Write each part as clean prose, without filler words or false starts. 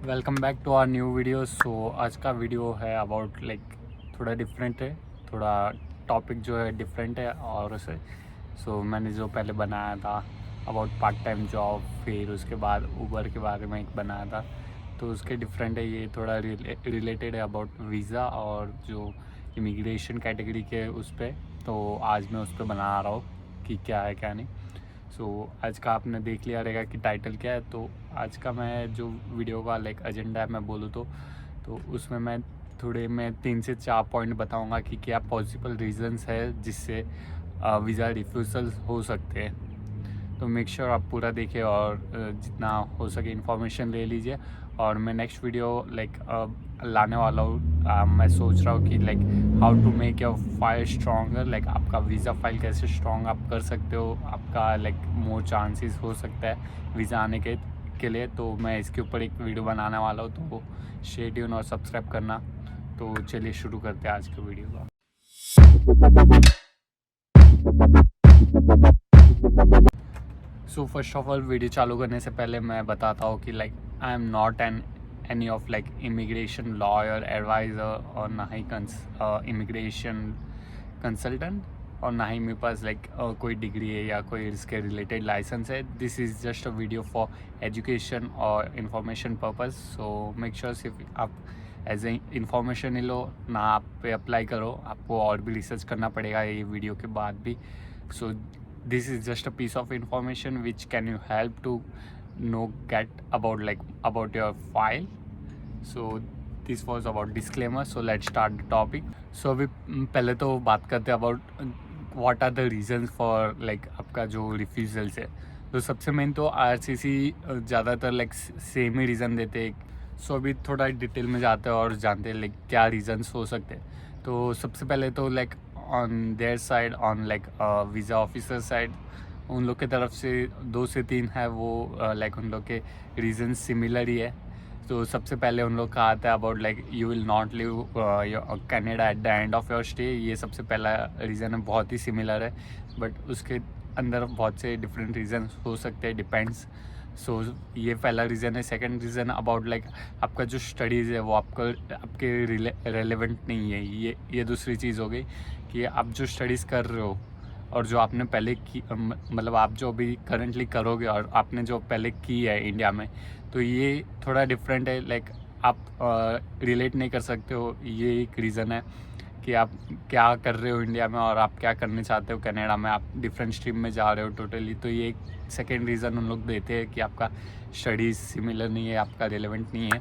Welcome back to our new video. So आज का video है अबाउट थोड़ा डिफरेंट है, थोड़ा टॉपिक जो है डिफरेंट है और उसे मैंने जो पहले बनाया था अबाउट पार्ट टाइम जॉब, फिर उसके बाद ऊबर के बारे में एक बनाया था, तो उसके डिफरेंट है। ये थोड़ा रिलेटेड है अबाउट वीज़ा और जो इमिग्रेशन कैटेगरी के उस पर। तो आज मैं उस पर बना रहा हूँ कि क्या है क्या नहीं। आज का आपने देख लिया रहेगा कि टाइटल क्या है। तो आज का मैं जो वीडियो का एजेंडा है मैं बोलूँ तो उसमें मैं 3 से 4 पॉइंट बताऊंगा कि क्या पॉसिबल रीजंस है जिससे वीज़ा रिफ्यूज़ल हो सकते हैं। तो मेक श्योर आप पूरा देखें और जितना हो सके इन्फॉर्मेशन ले लीजिए। और मैं नेक्स्ट वीडियो लाने वाला हूँ। मैं सोच रहा हूँ कि how to make your file stronger, आपका वीज़ा फाइल कैसे स्ट्रॉन्ग आप कर सकते हो, आपका मोर चांसेस हो सकता है वीज़ा आने के लिए। तो मैं इसके ऊपर एक वीडियो बनाने वाला हूँ, तो स्टे ट्यून और सब्सक्राइब करना। तो चलिए शुरू करते हैं आज के वीडियो का। फर्स्ट ऑफ ऑल वीडियो चालू करने से पहले मैं बताता हूँ कि I am not any of immigration lawyer adviser, और ना ही इमिग्रेशन कंसल्टेंट, और ना ही मेरे पास कोई डिग्री है या कोई इसके रिलेटेड लाइसेंस है। This is just a video for education और information purpose. So make sure सिर्फ आप एज ए इंफॉर्मेशन ही लो, ना आप पे अप्लाई करो, आपको और भी रिसर्च करना पड़ेगा ये वीडियो के बाद भी। सो this is just a piece of information which can you help to get about your file. So this was about disclaimer. So let's start the topic. So अभी पहले तो बात करते हैं about what are the reasons for आपका जो refusals है। तो सबसे मेन तो IRCC ज़्यादातर सेम ही रीज़न देते हैं। सो अभी थोड़ा डिटेल में जाते हैं और जानते हैं क्या रीजंस हो सकते हैं। तो सबसे पहले तो on their side, on visa officer side, उन लोग के तरफ से 2 से 3 है वो उन लोग के रीज़न सिमिलर ही है। तो सबसे पहले उन लोग का आता है about you will not live Canada at the end of your stay. ये सबसे पहला रीज़न है, बहुत ही सिमिलर है, बट उसके अंदर बहुत से डिफरेंट रीज़न हो सकते हैं, डिपेंड्स। ये पहला रीज़न है। सेकंड रीज़न अबाउट आपका जो स्टडीज़ है वो आपके रेलेवेंट नहीं है। ये दूसरी चीज़ हो गई कि आप जो स्टडीज़ कर रहे हो और जो आपने पहले की, मतलब आप जो अभी करंटली करोगे और आपने जो पहले की है इंडिया में, तो ये थोड़ा डिफरेंट है। आप रिलेट नहीं कर सकते हो। ये एक रीज़न है कि आप क्या कर रहे हो इंडिया में और आप क्या करने चाहते हो कनाडा में, आप डिफरेंट स्ट्रीम में जा रहे हो टोटली। तो ये एक सेकेंड रीज़न उन लोग देते हैं कि आपका स्टडीज़ सिमिलर नहीं है, आपका रिलेवेंट नहीं है।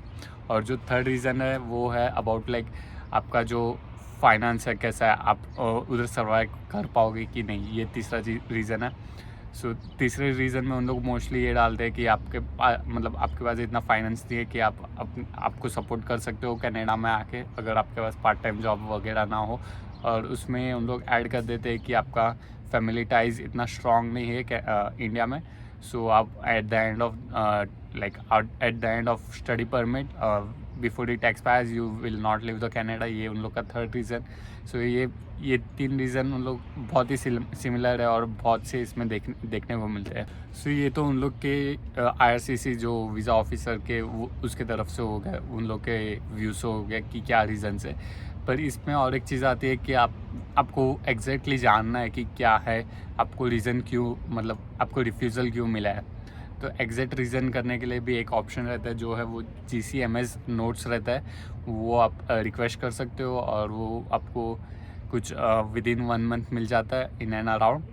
और जो थर्ड रीज़न है वो है अबाउट आपका जो फाइनेंस है कैसा है, आप उधर सर्वाइव कर पाओगे कि नहीं, ये तीसरा रीज़न है। तीसरे रीज़न में उन लोग मोस्टली ये डालते हैं कि आपके आपके पास इतना फाइनेंस नहीं है कि आपको सपोर्ट कर सकते हो कनाडा में आके, अगर आपके पास पार्ट टाइम जॉब वगैरह ना हो। और उसमें उन लोग ऐड कर देते हैं कि आपका फैमिली टाइज इतना स्ट्रॉन्ग नहीं है इंडिया में। आप at the end of study permit before it expires you will not live the Canada. ये उन लोग का थर्ड रीज़न। ये 3 रीज़न उन लोग बहुत ही सिमिलर है और बहुत से इसमें देखने को मिलते हैं। ये तो उन लोग के IRCC जो वीज़ा ऑफिसर के उसके तरफ से हो गए, उन लोग के व्यू से हो गया कि क्या रीज़न्स है। पर इसमें और एक चीज़ आती है कि आपको एग्जैक्टली जानना है कि क्या है, आपको रीज़न क्यों, आपको रिफ्यूज़ल क्यों मिला है। तो एग्जैक्ट रीज़न करने के लिए भी एक ऑप्शन रहता है, जो है वो GCMS नोट्स रहता है, वो आप रिक्वेस्ट कर सकते हो और वो आपको कुछ विदिन 1 मंथ मिल जाता है इन एंड अराउंड।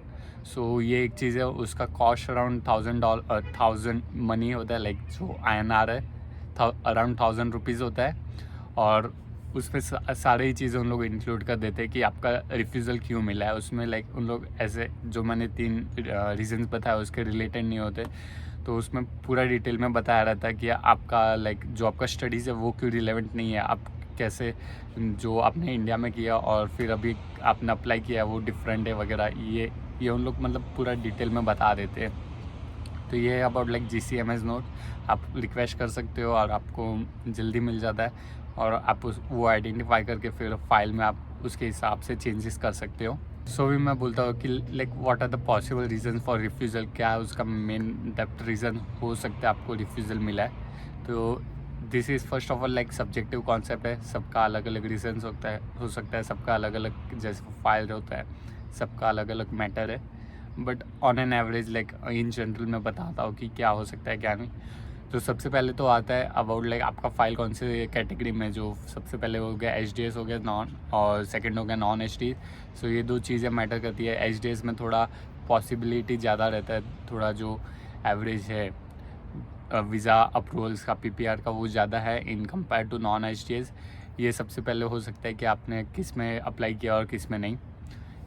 ये एक चीज़ है, उसका कॉस्ट अराउंड $1000 मनी होता है, जो INR है अराउंड 1000 रुपीज़ होता है। और उसमें सारे ही चीज़ें उन लोग इंक्लूड कर देते हैं कि आपका रिफ्यूज़ल क्यों मिला है। उसमें उन लोग ऐसे जो मैंने 3 रीज़न्स बताया उसके रिलेटेड नहीं होते, तो उसमें पूरा डिटेल में बताया रहता है कि आपका जो आपका स्टडीज़ है वो क्यों रिलेवेंट नहीं है, आप कैसे जो आपने इंडिया में किया और फिर अभी आपने अप्लाई किया वो डिफरेंट है वगैरह। ये उन लोग पूरा डिटेल में बता देते हैं। तो ये है अबाउट GCMS नोट। आप रिक्वेस्ट कर सकते हो और आपको जल्दी मिल जाता है, और आप वो आइडेंटिफाई करके फिर फाइल में आप उसके हिसाब से चेंजेस कर सकते हो। भी मैं बोलता हूँ कि what are the possible reason for refusal, क्या है उसका मेन डेप्थ रीज़न हो सकता है आपको रिफ्यूज़ल मिला है। तो this is first of all like subjective concept है, सबका अलग अलग रीजन्स हो सकता है, सबका अलग अलग जैसे फाइल होता है, सबका अलग अलग मैटर है, but on an average like in general मैं बताता हूँ कि क्या हो सकता है क्या नहीं। तो सबसे पहले तो आता है अबाउट लाइक आपका फ़ाइल कौन से कैटेगरी में, जो सबसे पहले हो गया HDS हो गया नॉन, और सेकंड हो गया नॉन HD। सो ये दो चीज़ें मैटर करती है। HDS में थोड़ा पॉसिबिलिटी ज़्यादा रहता है, थोड़ा जो एवरेज है वीज़ा अप्रूवल्स का PPR का वो ज़्यादा है in compare to non HDS। ये सबसे पहले हो सकता है कि आपने किस में अप्लाई किया और किस में नहीं,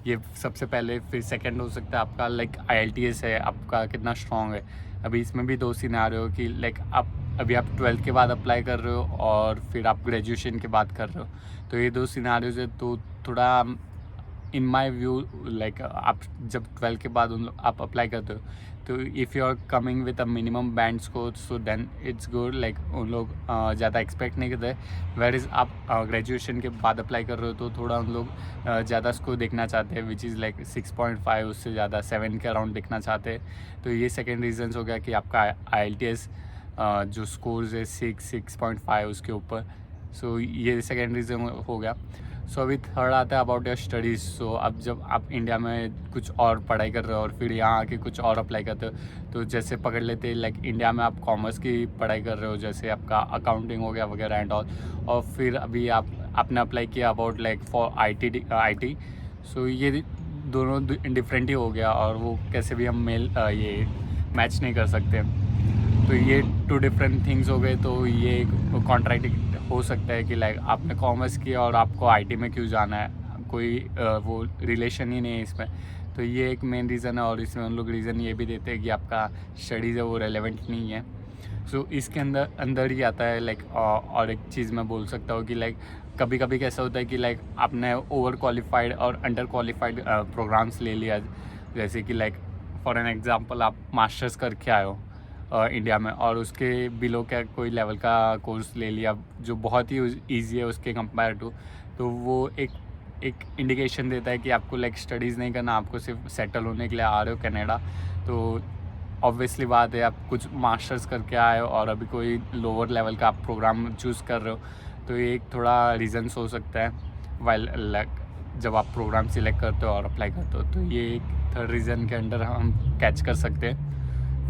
ये सबसे पहले। फिर सेकंड हो सकता है आपका लाइक IELTS है आपका कितना स्ट्रॉन्ग है। अभी इसमें भी दो सिनेरियो कि लाइक अभी आप 12th के बाद अप्लाई कर रहे हो और फिर आप ग्रेजुएशन के बाद कर रहे हो, तो ये दो सिनेरियोज है। तो थोड़ा इन माई व्यू लाइक आप जब 12th के बाद आप अप्लाई करते हो, तो if you are coming with a minimum band score, so then it's good. Like उन लोग ज़्यादा एक्सपेक्ट नहीं करते। वेर इज़ आप ग्रेजुएशन के बाद अप्लाई कर रहे हो तो थोड़ा उन लोग ज़्यादा स्कोर देखना चाहते हैं, विच इज़ लाइक 6.5, उससे ज़्यादा 7 के अराउंड देखना चाहते हैं। तो ये सेकेंड रीज़न्स हो गया कि आपका IELTS जो स्कोर्स है 6.5 उसके ऊपर। सो ये सेकेंड रीज़न हो गया। सो अभी थर्ड आता है अबाउट योर स्टडीज़। सो अब जब आप इंडिया में कुछ और पढ़ाई कर रहे हो और फिर यहाँ आके कुछ और अप्लाई करते हो, तो जैसे पकड़ लेते हैं लाइक इंडिया में आप कॉमर्स की पढ़ाई कर रहे हो, जैसे आपका अकाउंटिंग हो गया वगैरह एंड ऑल, और फिर अभी आपने अप्लाई किया अबाउट लाइक फॉर IT। सो ये दोनों डिफरेंट ही हो गया, और वो कैसे भी हम ये मैच नहीं कर सकते। तो ये टू डिफरेंट थिंग्स हो गए। तो ये कॉन्ट्रैक्ट हो सकता है कि लाइक आपने कॉमर्स किया और आपको IT में क्यों जाना है, कोई वो रिलेशन ही नहीं है इसमें। तो ये एक मेन रीज़न है, और इसमें उन लोग रीज़न ये भी देते हैं कि आपका स्टडीज़ है वो रेलेवेंट नहीं है। सो इसके अंदर ही आता है लाइक और एक चीज़ मैं बोल सकता हूँ कि लाइक कभी कभी कैसा होता है कि लाइक आपने ओवर क्वालिफाइड और अंडर क्वालिफाइड प्रोग्राम्स ले लिया, जैसे कि लाइक फॉर एन एग्ज़ाम्पल आप मास्टर्स करके आए हो इंडिया में, और उसके बिलो का कोई लेवल का कोर्स ले लिया जो बहुत ही ईजी है उसके कंपेयर टू, तो वो एक इंडिकेशन देता है कि आपको लाइक स्टडीज़ नहीं करना, आपको सिर्फ सेटल होने के लिए आ रहे हो कनाडा। तो ऑब्वियसली बात है, आप कुछ मास्टर्स करके आए हो और अभी कोई लोअर लेवल का आप प्रोग्राम चूज़ कर रहे हो, तो ये एक थोड़ा रीज़न्स हो सकता है वाइल लाइक जब आप प्रोग्राम सिलेक्ट करते हो और अप्लाई करते हो। तो ये एक थर्ड रीज़न के अंडर हम कैच कर सकते हैं।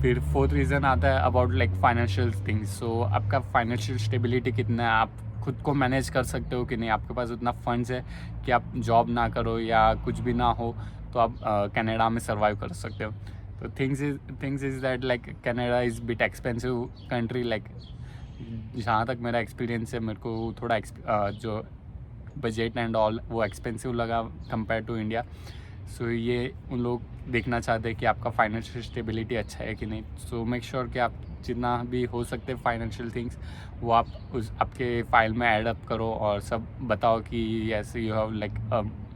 फिर फोर्थ रीज़न आता है अबाउट लाइक फाइनेंशियल थिंग्स। सो आपका फाइनेंशियल स्टेबिलिटी कितना है, आप खुद को मैनेज कर सकते हो कि नहीं, आपके पास उतना फंड्स है कि आप जॉब ना करो या कुछ भी ना हो तो आप कनाडा में सर्वाइव कर सकते हो। तो things is that like Canada is bit expensive country. Like जहाँ तक मेरा एक्सपीरियंस है, मेरे को थोड़ा जो बजट एंड ऑल वो एक्सपेंसिव लगा कंपेयर टू इंडिया। सो ये उन लोग देखना चाहते हैं कि आपका फाइनेंशियल स्टेबिलिटी अच्छा है कि नहीं। सो मेक श्योर कि आप जितना भी हो सकते फाइनेंशियल थिंग्स वो आप आपके फाइल में ऐड अप करो, और सब बताओ कि yes you have like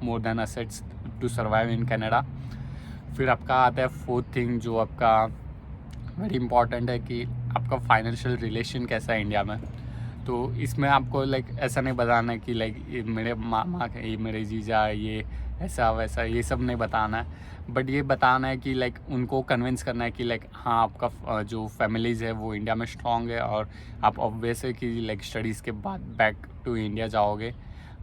more than assets to survive in Canada. फिर आपका आता है फोर्थ थिंग जो आपका वेरी इंपॉर्टेंट है कि आपका फाइनेंशियल रिलेशन कैसा है इंडिया में। तो इसमें आपको लाइक ऐसा नहीं बताना है कि लाइक ये मेरे मामा ये मेरे जीजा ये ऐसा वैसा, ये सब नहीं बताना है, बट ये बताना है कि लाइक उनको कन्विंस करना है कि लाइक हाँ आपका जो फैमिलीज़ है वो इंडिया में स्ट्रॉन्ग है, और आप ऑब्वियस है कि लाइक स्टडीज़ के बाद बैक टू इंडिया जाओगे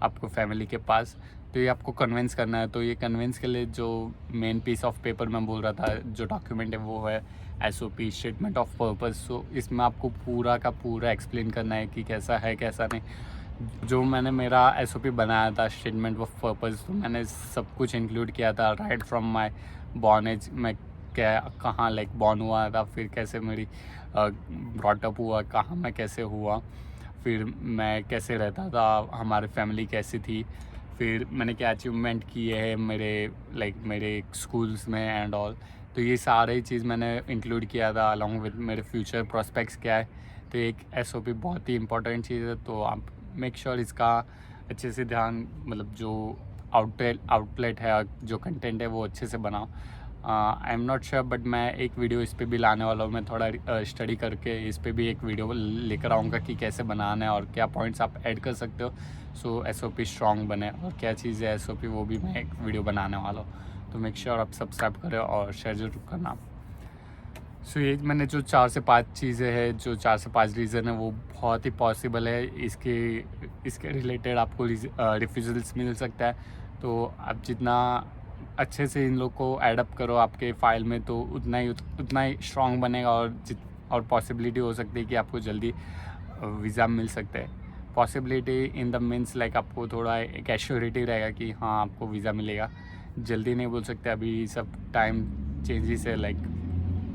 आपको फैमिली के पास, तो ये आपको कन्विंस करना है। तो ये कन्विंस के लिए जो मेन पीस ऑफ पेपर मैं बोल रहा था, जो डॉक्यूमेंट है वो है SOP स्टेटमेंट ऑफ पर्पस। सो इसमें आपको पूरा का पूरा एक्सप्लेन करना है कि कैसा है कैसा नहीं। जो मैंने मेरा SOP बनाया था स्टेटमेंट ऑफ पर्पस, तो मैंने सब कुछ इंक्लूड किया था right from my born age, मैं क्या कहाँ लाइक बॉर्न हुआ था, फिर कैसे मेरी ब्रॉटअप हुआ, कहाँ मैं कैसे हुआ, फिर मैं कैसे रहता था, हमारी फैमिली कैसी थी, फिर मैंने क्या अचीवमेंट किए हैं मेरे स्कूल्स में एंड ऑल। तो ये सारी चीज़ मैंने इंक्लूड किया था अलॉन्ग विद मेरे फ्यूचर प्रोस्पेक्ट्स क्या है। तो एक SOP बहुत ही इंपॉर्टेंट चीज़ है, तो आप मेक श्योर इसका अच्छे से ध्यान, मतलब जो आउटलेट है जो कंटेंट है वो अच्छे से बनाओ। आई एम नॉट श्योर, बट मैं एक वीडियो इस पे भी लाने वाला हूँ। मैं थोड़ा स्टडी करके इस पे भी एक वीडियो लेकर आऊँगा कि कैसे बनाना है और क्या पॉइंट्स आप ऐड कर सकते हो सो SOP स्ट्रॉन्ग बने, और क्या चीज़ है SOP वो भी मैं एक वीडियो बनाने वाला हूँ। तो मेक श्योर आप सब्सक्राइब करें और शेयर जरूर करना। सो ये मैंने जो 4 से 5 चीज़ें हैं, जो 4 से 5 रीज़न है, वो बहुत ही पॉसिबल है। इसके रिलेटेड आपको रिफ्यूज़ल्स मिल सकता है। तो आप जितना अच्छे से इन लोग को एडप्ट करो आपके फ़ाइल में, तो उतना ही स्ट्रॉन्ग बनेगा, और पॉसिबिलिटी हो सकती है कि आपको जल्दी वीज़ा मिल सकता है। Possibility in the means like आपको थोड़ा एक एश्योरिटी रहेगा कि हाँ, आपको वीज़ा मिलेगा। जल्दी नहीं बोल सकते, अभी सब टाइम चेंजेस है, लाइक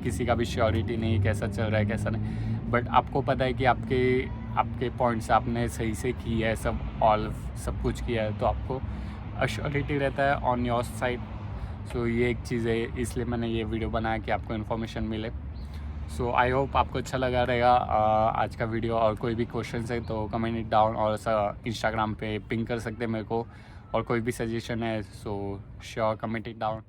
किसी का भी श्योरिटी नहीं कैसा चल रहा है कैसा नहीं। बट आपको पता है कि आपके पॉइंट्स आपने सही से की है, सब कुछ किया है, तो आपको अश्योरिटी रहता है ऑन योर साइड। सो ये एक चीज़ है, इसलिए मैंने ये वीडियो बनाया कि आपको इन्फॉर्मेशन मिले। सो आई होप आपको अच्छा लगा रहेगा आज का वीडियो। और कोई भी क्वेश्चन है तो कमेंट इट डाउन, और इंस्टाग्राम पे पिंग कर सकते हैं मेरे को। और कोई भी सजेशन है so sure comment it down.